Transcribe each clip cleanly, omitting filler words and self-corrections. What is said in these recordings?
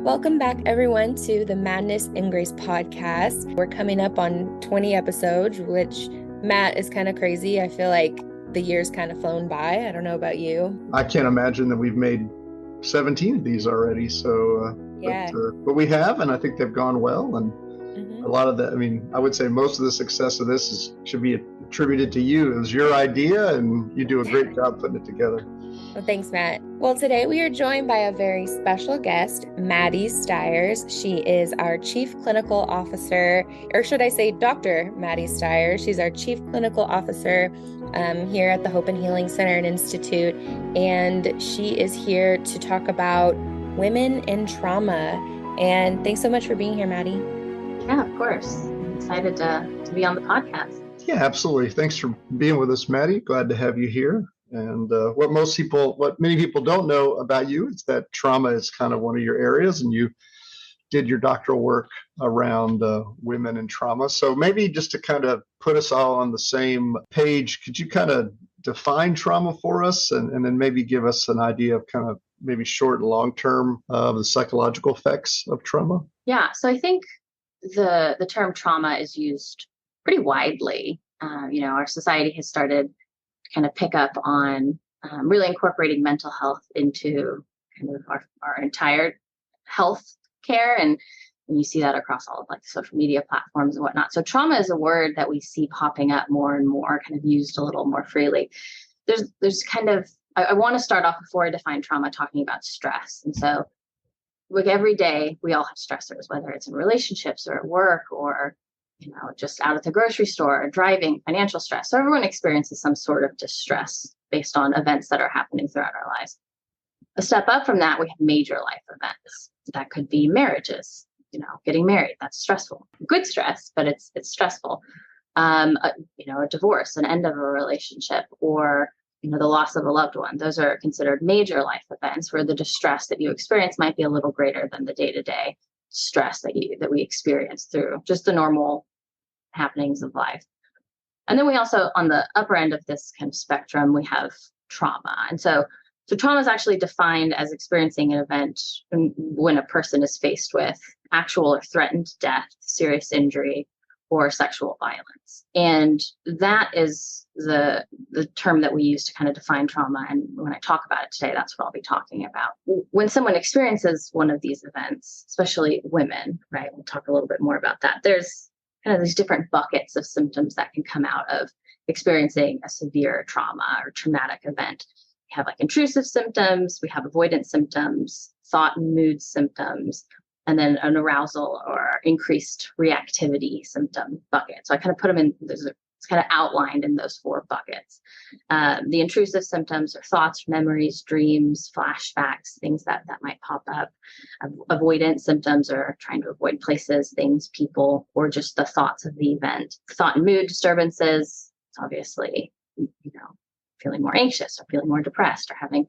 Welcome back, everyone, to the Madness and Grace podcast. We're coming up on 20 episodes, which, Matt, is kind of crazy. I feel like the year's kind of flown by. I don't know about you. I can't imagine that we've made 17 of these already. But we have, and I think they've gone well. And a lot of that, I would say most of the success of this should be attributed to you. It was your idea, and you do a great job putting it together. Well, thanks, Matt. Well, today we are joined by a very special guest, Maddie Stiers. She is our Chief Clinical Officer, or should I say Dr. Maddie Stiers. She's our Chief Clinical Officer here at the Hope and Healing Center and Institute, and she is here to talk about women in trauma. And thanks so much for being here, Maddie. Yeah, of course. I'm excited to be on the podcast. Yeah, absolutely. Thanks for being with us, Maddie. Glad to have you here. And what many people don't know about you is that trauma is kind of one of your areas, and you did your doctoral work around women and trauma. So maybe just to kind of put us all on the same page, could you kind of define trauma for us, and then maybe give us an idea of kind of maybe short and long term of the psychological effects of trauma? Yeah, so I think the term trauma is used pretty widely. Our society has started kind of pick up on really incorporating mental health into kind of our entire health care. And you see that across all of like social media platforms and whatnot. So trauma is a word that we see popping up more and more, kind of used a little more freely. There's kind of, I want to start off before I define trauma talking about stress. And so like every day we all have stressors, whether it's in relationships or at work or just out at the grocery store, driving, financial stress. So everyone experiences some sort of distress based on events that are happening throughout our lives. A step up from that, we have major life events. That could be marriages, getting married. That's stressful. Good stress, but it's stressful. A divorce, an end of a relationship, or the loss of a loved one. Those are considered major life events where the distress that you experience might be a little greater than the day-to-day stress that we experience through just the normal happenings of life. And then we also, on the upper end of this kind of spectrum, we have trauma. And so trauma is actually defined as experiencing an event when a person is faced with actual or threatened death, serious injury, or sexual violence. And that is the term that we use to kind of define trauma. And when I talk about it today, that's what I'll be talking about. When someone experiences one of these events, especially women, right? We'll talk a little bit more about that. There's kind of these different buckets of symptoms that can come out of experiencing a severe trauma or traumatic event. We have like intrusive symptoms, we have avoidance symptoms, thought and mood symptoms, and then an arousal or increased reactivity symptom bucket. So I kind of put them in, it's kind of outlined in those four buckets. The intrusive symptoms are thoughts, memories, dreams, flashbacks, things that might pop up. Avoidant symptoms are trying to avoid places, things, people, or just the thoughts of the event. Thought and mood disturbances, it's obviously, feeling more anxious or feeling more depressed or having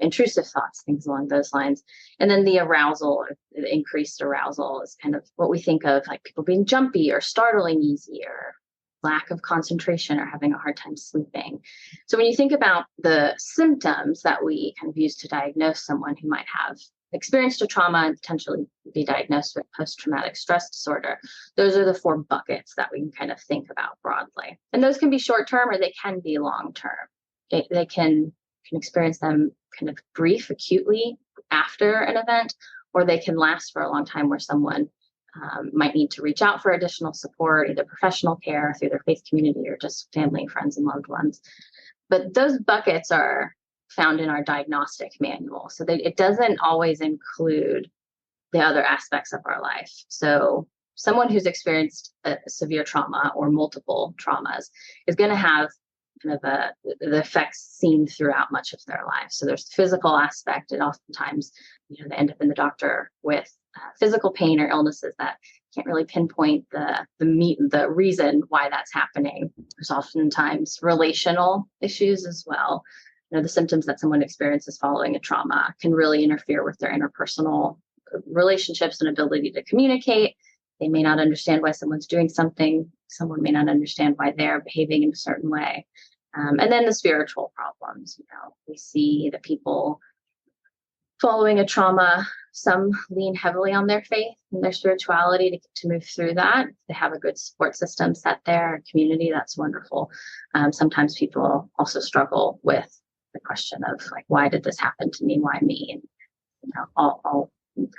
intrusive thoughts, things along those lines. And then the arousal, the increased arousal is kind of what we think of like people being jumpy or startling easy or lack of concentration or having a hard time sleeping. So when you think about the symptoms that we kind of use to diagnose someone who might have experienced a trauma and potentially be diagnosed with post-traumatic stress disorder, those are the four buckets that we can kind of think about broadly. And those can be short-term or they can be long-term. They can experience them kind of brief, acutely after an event, or they can last for a long time where someone might need to reach out for additional support, either professional care through their faith community or just family, friends, and loved ones. But those buckets are found in our diagnostic manual. So it doesn't always include the other aspects of our life. So someone who's experienced a severe trauma or multiple traumas is going to have kind of the effects seen throughout much of their life. So there's the physical aspect, and oftentimes, they end up in the doctor with physical pain or illnesses that can't really pinpoint the reason why that's happening. There's oftentimes relational issues as well. The symptoms that someone experiences following a trauma can really interfere with their interpersonal relationships and ability to communicate. They may not understand why someone's doing something. Someone may not understand why they're behaving in a certain way. And then the spiritual problems, we see that people following a trauma, some lean heavily on their faith and their spirituality to move through that. If they have a good support system set there, a community, that's wonderful. Sometimes people also struggle with the question of like, why did this happen to me? Why me? And all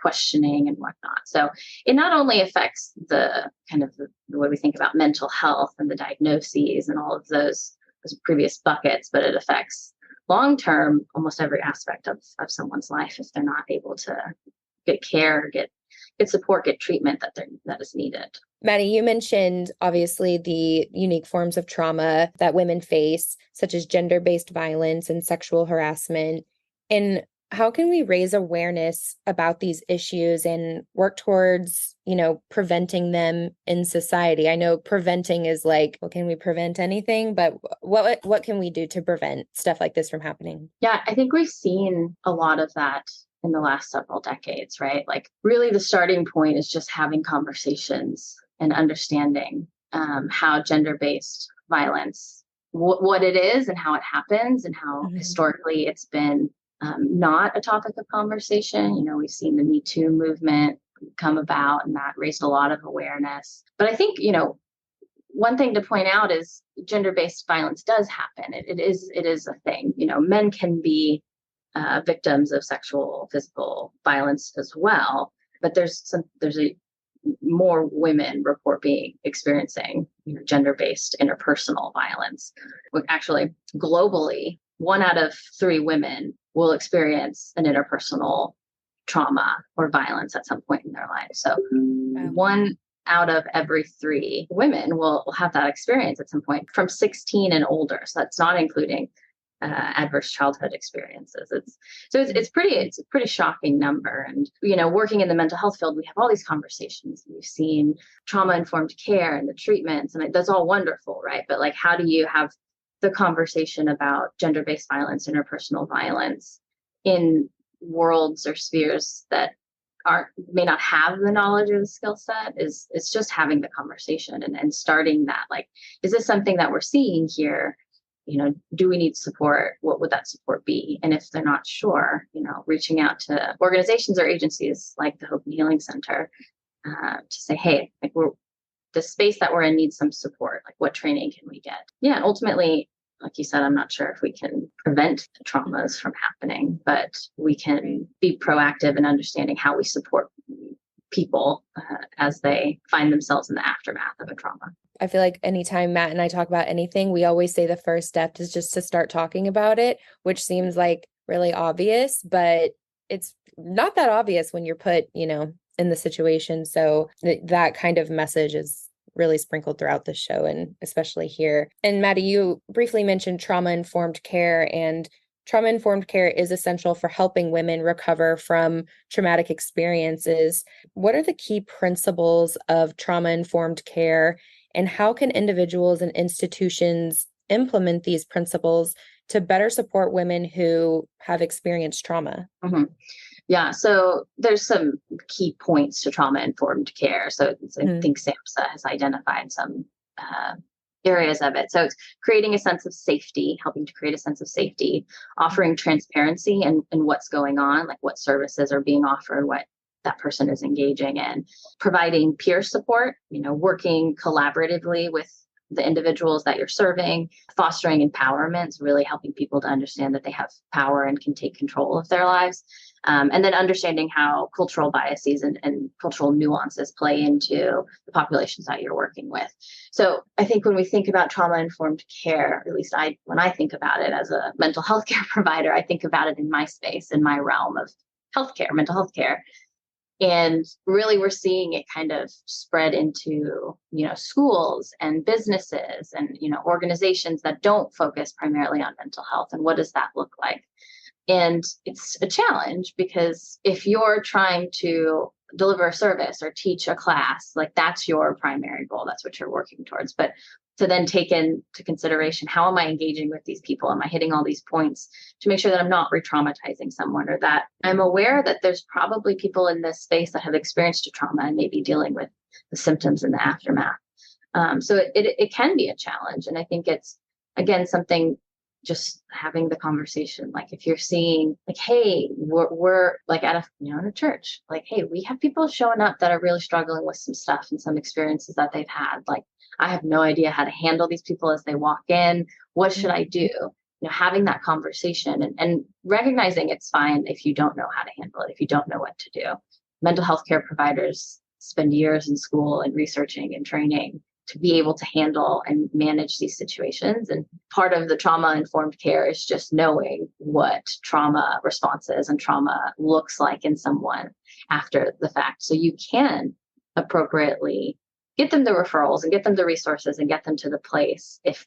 questioning and whatnot. So it not only affects the kind of the way we think about mental health and the diagnoses and all of those previous buckets, but it affects long-term almost every aspect of someone's life if they're not able to get care, get support, get treatment that is needed. Maddie, you mentioned obviously the unique forms of trauma that women face, such as gender-based violence and sexual harassment. And how can we raise awareness about these issues and work towards, preventing them in society? I know preventing is like, well, can we prevent anything? But what can we do to prevent stuff like this from happening? Yeah, I think we've seen a lot of that in the last several decades, right? Like really the starting point is just having conversations and understanding how gender-based violence, what it is and how it happens and how historically it's been not a topic of conversation. We've seen the Me Too movement come about and that raised a lot of awareness. But I think, one thing to point out is gender-based violence does happen. It is a thing. Men can be victims of sexual, physical violence as well. But there's more women report experiencing gender-based interpersonal violence. Actually, globally, 1 out of 3 women will experience an interpersonal trauma or violence at some point in their life. So 1 out of every 3 women will have that experience at some point from 16 and older. So that's not including adverse childhood experiences. It's a pretty shocking number. And, working in the mental health field, we have all these conversations. We've seen trauma-informed care and the treatments, and that's all wonderful, right? But like, how do you have the conversation about gender-based violence, interpersonal violence in worlds or spheres that may not have the knowledge or the skill set? It's just having the conversation and starting that. Like, is this something that we're seeing here? Do we need support? What would that support be? And if they're not sure, reaching out to organizations or agencies like the Hope and Healing Center to say, hey, like the space that we're in needs some support. Like, what training can we get? Yeah, ultimately, like you said, I'm not sure if we can prevent the traumas from happening, but we can be proactive in understanding how we support people as they find themselves in the aftermath of a trauma. I feel like anytime Matt and I talk about anything, we always say the first step is just to start talking about it, which seems like really obvious, but it's not that obvious when you're put, in the situation. So that kind of message is really sprinkled throughout the show and especially here. And Maddie, you briefly mentioned trauma-informed care, and trauma-informed care is essential for helping women recover from traumatic experiences. What are the key principles of trauma-informed care, and how can individuals and institutions implement these principles to better support women who have experienced trauma? Mm-hmm. Yeah, so there's some key points to trauma-informed care. So I think SAMHSA has identified some areas of it. So it's creating a sense of safety, helping to create a sense of safety, offering transparency in what's going on, like what services are being offered, what that person is engaging in, providing peer support, working collaboratively with the individuals that you're serving, fostering empowerment, really helping people to understand that they have power and can take control of their lives. And then understanding how cultural biases and cultural nuances play into the populations that you're working with. So I think when we think about trauma-informed care, at least when I think about it as a mental health care provider, I think about it in my space, in my realm of healthcare, mental health care. And really, we're seeing it kind of spread into, schools and businesses and, organizations that don't focus primarily on mental health. And what does that look like? And it's a challenge because if you're trying to deliver a service or teach a class, like that's your primary goal, that's what you're working towards. But to then take into consideration, how am I engaging with these people? Am I hitting all these points to make sure that I'm not re-traumatizing someone, or that I'm aware that there's probably people in this space that have experienced a trauma and maybe dealing with the symptoms in the aftermath. So it can be a challenge. And I think it's, again, something just having the conversation. Like if you're seeing like, hey, we're like at a, in a church, like, hey, we have people showing up that are really struggling with some stuff and some experiences that they've had. Like, I have no idea how to handle these people as they walk in. What should I do? Having that conversation and recognizing it's fine if you don't know how to handle it, if you don't know what to do. Mental health care providers spend years in school and researching and training to be able to handle and manage these situations. And part of the trauma-informed care is just knowing what trauma responses and trauma looks like in someone after the fact. So you can appropriately get them the referrals and get them the resources and get them to the place if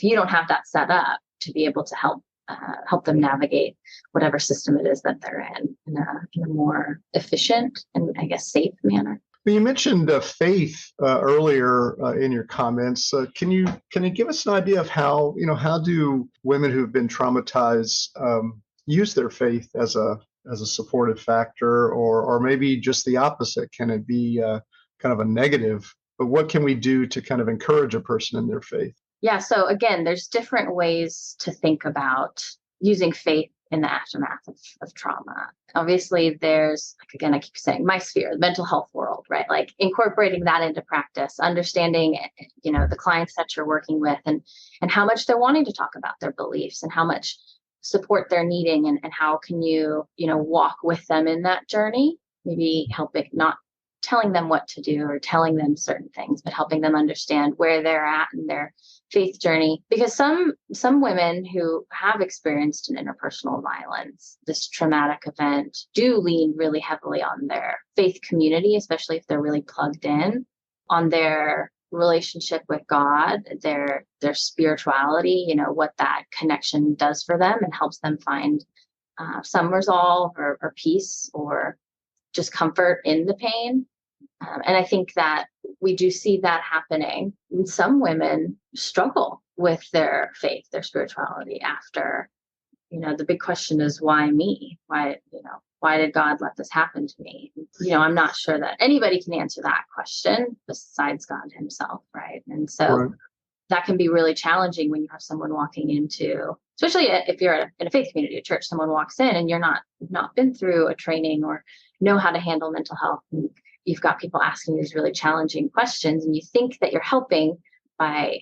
you don't have that set up to be able to help them navigate whatever system it is that they're in a more efficient and, I guess, safe manner. Well, you mentioned faith earlier in your comments. Can you give us an idea of how do women who've been traumatized use their faith as a supportive factor, or maybe just the opposite? Can it be kind of a negative? But what can we do to kind of encourage a person in their faith? Yeah. So again, there's different ways to think about using faith in the aftermath of trauma. Obviously, there's, like, again, I keep saying my sphere, the mental health world, right? Like incorporating that into practice, understanding, the clients that you're working with and how much they're wanting to talk about their beliefs and how much support they're needing and how can you, walk with them in that journey, maybe helping, not telling them what to do or telling them certain things, but helping them understand where they're at in their faith journey. Because some women who have experienced an interpersonal violence, this traumatic event, do lean really heavily on their faith community, especially if they're really plugged in, on their relationship with God, their spirituality, what that connection does for them and helps them find some resolve or peace or just comfort in the pain. And I think that we do see that happening. And some women struggle with their faith, their spirituality after, the big question is, why me? Why did God let this happen to me? I'm not sure that anybody can answer that question besides God himself, right? And so that can be really challenging when you have someone walking into, especially if you're in a faith community, a church, someone walks in and you're not been through a training or know how to handle mental health. And you've got people asking these really challenging questions and you think that you're helping by,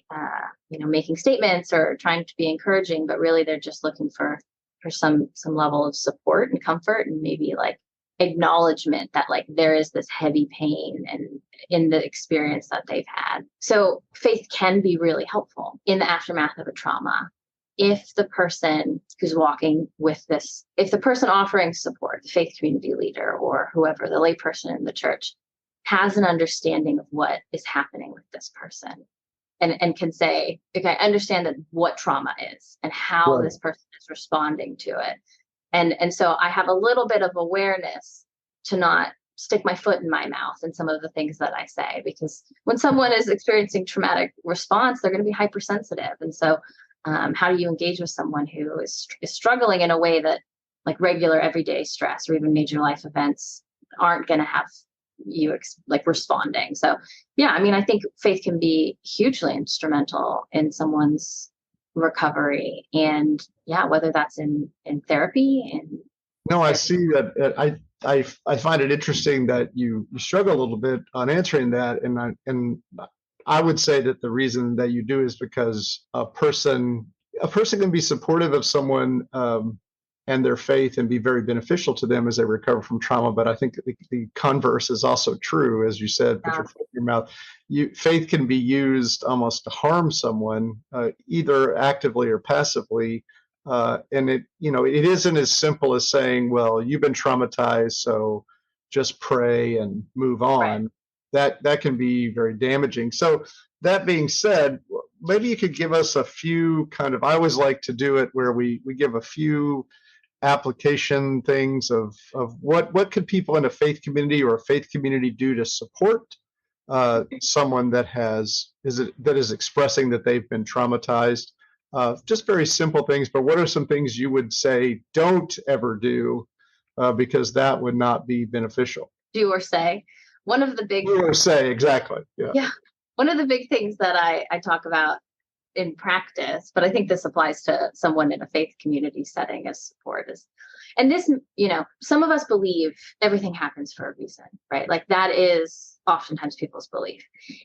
making statements or trying to be encouraging, but really they're just looking for some level of support and comfort and maybe like acknowledgement that like there is this heavy pain and in the experience that they've had. So faith can be really helpful in the aftermath of a trauma. If the person who's walking with this, if the person offering support, the faith community leader or whoever, the layperson in the church, has an understanding of what is happening with this person and can say, okay, I understand that what trauma is and how this person is responding to it. And so I have a little bit of awareness to not stick my foot in my mouth in some of the things that I say, because when someone is experiencing traumatic response, they're going to be hypersensitive. And so how do you engage with someone who is struggling in a way that like regular everyday stress or even major life events aren't going to have you responding? So yeah, I mean, I think faith can be hugely instrumental in someone's recovery, and yeah, whether that's in therapy and no, I see that. I find it interesting that you struggle a little bit on answering that, and I would say that the reason that you do is because a person can be supportive of someone and their faith and be very beneficial to them as they recover from trauma. But I think the converse is also true, as you said, put your foot in your mouth. Faith can be used almost to harm someone, either actively or passively. And it isn't as simple as saying, well, you've been traumatized, so just pray and move on. Right. That can be very damaging. So that being said, maybe you could give us a few I always like to do it where we give a few application things of what could people in a faith community or a faith community do to support someone that is expressing that they've been traumatized. Just very simple things, but what are some things you would say don't ever do because that would not be beneficial? Do or say. Do or say, exactly. Yeah. One of the big things that I talk about in practice, but I think this applies to someone in a faith community setting as support is. And this, some of us believe everything happens for a reason, right? Like that is oftentimes people's belief,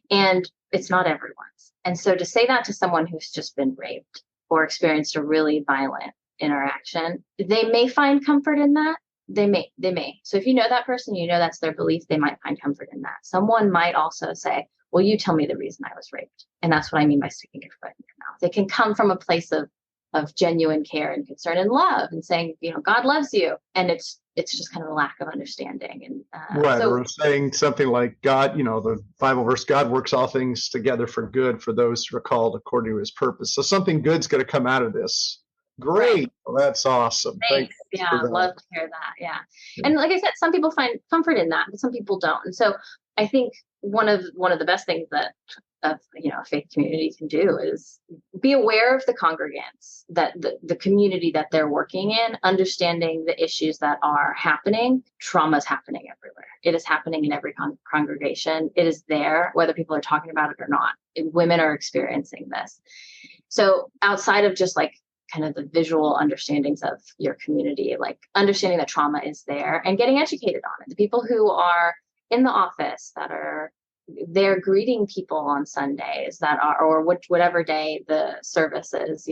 and it's not everyone's. And so to say that to someone who's just been raped or experienced a really violent interaction, they may find comfort in that. They may. So if you know that person, that's their belief, they might find comfort in that. Someone might also say, well, you tell me the reason I was raped. And that's what I mean by sticking your foot in your mouth. It can come from a place of genuine care and concern and love and saying, God loves you. And it's just kind of a lack of understanding. And right. Or saying something like God, the Bible verse, God works all things together for good for those who are called according to his purpose. So something good's going to come out of this. Great. Right. Well, that's awesome. Thanks. Yeah, love to hear that. Yeah. And like I said, some people find comfort in that, but some people don't. And so I think one of the best things that a faith community can do is be aware of the congregants, that the community that they're working in, understanding the issues that are happening. Trauma is happening everywhere. It is happening in every congregation. It is there, whether people are talking about it or not. Women are experiencing this. So outside of just like kind of the visual understandings of your community, like understanding that trauma is there and getting educated on it. The people who are in the office that are they're greeting people on Sundays that are, or whatever day the service is,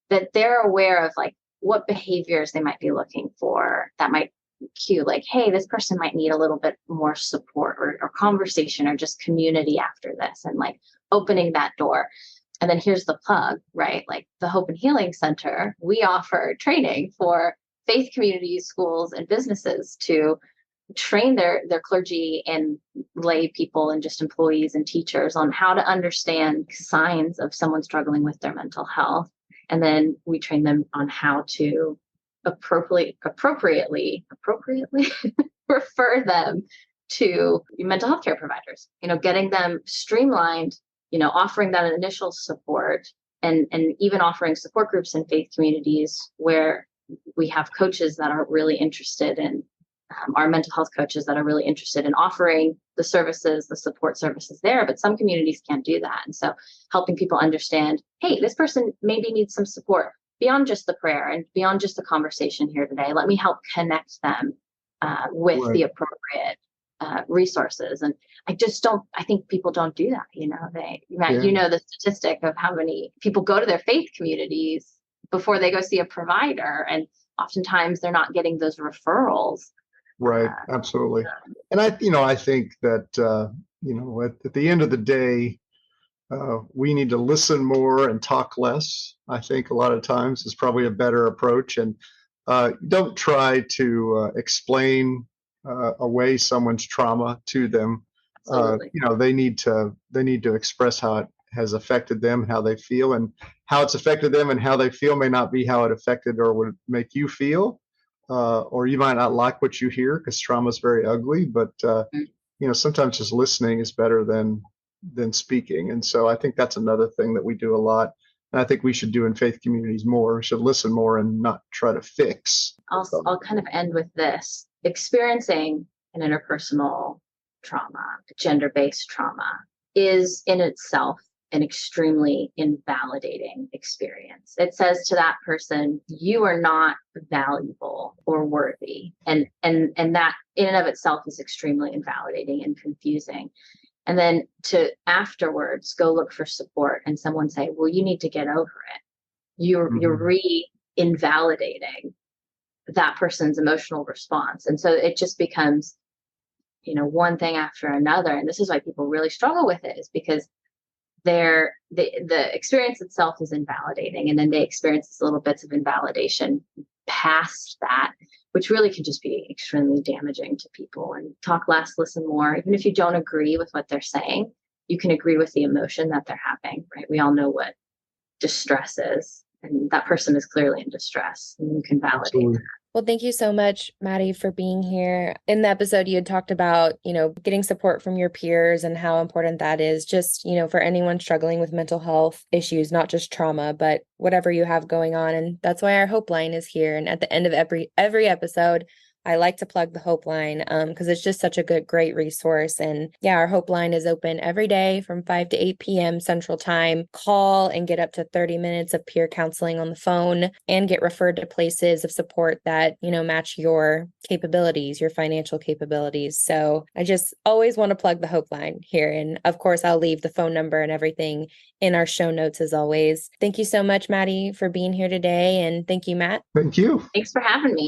that they're aware of like what behaviors they might be looking for that might cue like, hey, this person might need a little bit more support or conversation or just community after this, and like opening that door. And then here's the plug, right? Like the Hope and Healing Center, we offer training for faith communities, schools, and businesses to train their clergy and lay people and just employees and teachers on how to understand signs of someone struggling with their mental health. And then we train them on how to appropriately refer them to mental health care providers, getting them streamlined, offering that initial support and even offering support groups in faith communities where we have coaches that are really interested in our mental health coaches that are really interested in offering the services, the support services there, but some communities can't do that. And so helping people understand, hey, this person maybe needs some support beyond just the prayer and beyond just the conversation here today. Let me help connect them with right. the appropriate resources. And I think people don't do that. The statistic of how many people go to their faith communities before they go see a provider. And oftentimes they're not getting those referrals. Right. Absolutely. And I think that, at the end of the day, we need to listen more and talk less. I think a lot of times is probably a better approach. And don't try to explain away someone's trauma to them. They need to express how it has affected them, how they feel, and how it's affected them and how they feel may not be how it affected or would make you feel. Or you might not like what you hear because trauma is very ugly, but sometimes just listening is better than speaking. And so I think that's another thing that we do a lot. And I think we should do in faith communities more. We should listen more and not try to fix. I'll kind of end with this. Experiencing an interpersonal trauma, gender-based trauma, is in itself an extremely invalidating experience. It says to that person, you are not valuable or worthy. And that in and of itself is extremely invalidating and confusing. And then to afterwards go look for support and someone say, well, you need to get over it. You're re-invalidating that person's emotional response. And so it just becomes, one thing after another. And this is why people really struggle with it, is because the experience itself is invalidating, and then they experience these little bits of invalidation past that, which really can just be extremely damaging to people. And talk less, listen more. Even if you don't agree with what they're saying, you can agree with the emotion that they're having, right? We all know what distress is, and that person is clearly in distress, and you can validate Absolutely. that. Well, thank you so much, Maddie, for being here. In the episode, you had talked about, getting support from your peers and how important that is just, for anyone struggling with mental health issues, not just trauma, but whatever you have going on. And that's why our Hope Line is here. And at the end of every episode, I like to plug the Hope Line because it's just such a great resource. And yeah, our Hope Line is open every day from 5 to 8 p.m. Central Time. Call and get up to 30 minutes of peer counseling on the phone and get referred to places of support that, match your capabilities, your financial capabilities. So I just always want to plug the Hope Line here. And of course, I'll leave the phone number and everything in our show notes as always. Thank you so much, Maddie, for being here today. And thank you, Matt. Thank you. Thanks for having me.